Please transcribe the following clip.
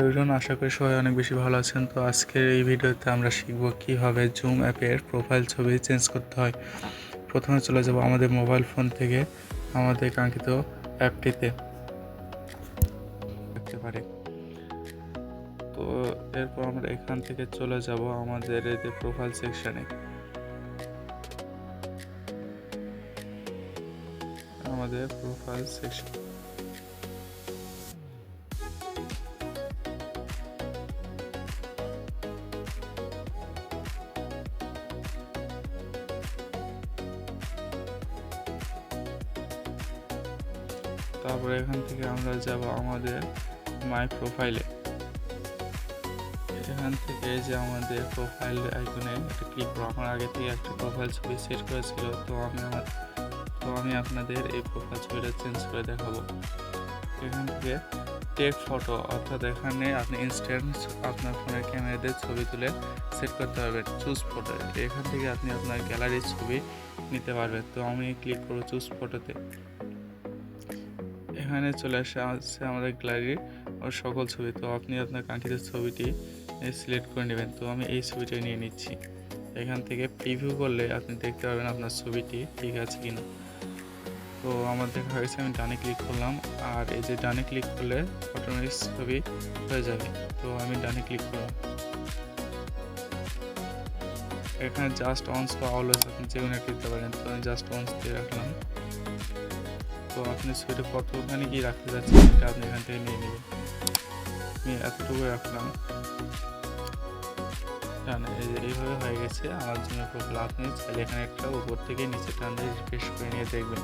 Everyone, আশা করি সবাই অনেক বেশি ভালো আছেন। তো আজকের এই ভিডিওতে আমরা শিখব কিভাবে জুম অ্যাপের প্রোফাইল ছবি চেঞ্জ করতে হয়। প্রথমে চলে যাব আমাদের মোবাইল ফোন থেকে আমাদের কাঙ্ক্ষিত অ্যাপটিতে দেখতে পারি। তো এরপর আমরা এখান থেকে চলে যাব আমাদের এই যে প্রোফাইল সেকশনে। আমাদের প্রোফাইল সেকশন তারপরে এখান থেকে আমরা যাব আমাদের মাই প্রোফাইলে। এখান থেকে যে আমাদের প্রোফাইল আইকনে একটা ক্লিক করব। আমার আগে থেকে একটা প্রোফাইল ছবি সেট করেছিল, তো আমি আপনাদের এই প্রোফাইল ছবিটা চেঞ্জ করে দেখাবো। এখান থেকে টেক ফটো, অর্থাৎ এখানে আপনি ইনস্ট্যান্ট আপনার ফোনের ক্যামেরা দিয়ে ছবি তুলে সেট করতে পারবেন। চুজ ফটো, এখান থেকে আপনি আপনার গ্যালারির ছবি নিতে পারবেন। তো আমি ক্লিক করব চুজ ফটোতে। এখানে চলে আসছে আমাদের গ্যালারির সকল ছবি। তো আপনি আপনার কাঙ্ক্ষিত ছবিটি সিলেক্ট করে নেবেন। তো আমি এই ছবিটা নিয়ে নিচ্ছি। এখান থেকে প্রিভিউ করলে আপনি দেখতে পারবেন আপনার ছবিটি ঠিক আছে কিনা। তো আমার দেখা হয়েছে, আমি ডানে ক্লিক করলাম, আর এই যে ডানে ক্লিক করলে অটোমেটিক ছবি হয়ে যাবে। তো আমি ডানে ক্লিক করলাম। এখানে জাস্ট অনস বা অলওয়েজ আপনি যে কোনো একটা দিতে পারেন। তো আমি জাস্ট অনস দিয়ে রাখলাম। তো আপনি ছবিটা কতখানি কি রাখতে যাচ্ছেন সেটা আপনি এখান থেকে নিয়ে নেবেন। আমি এতটুকু রাখলাম। এই যে এইভাবে হয়ে গেছে আমার জন্য প্রোফাইল। আপনি চাইলে এখানে একটা উপর থেকে নিচে টান দিয়ে রিফ্রেশ করে নিয়ে দেখবেন।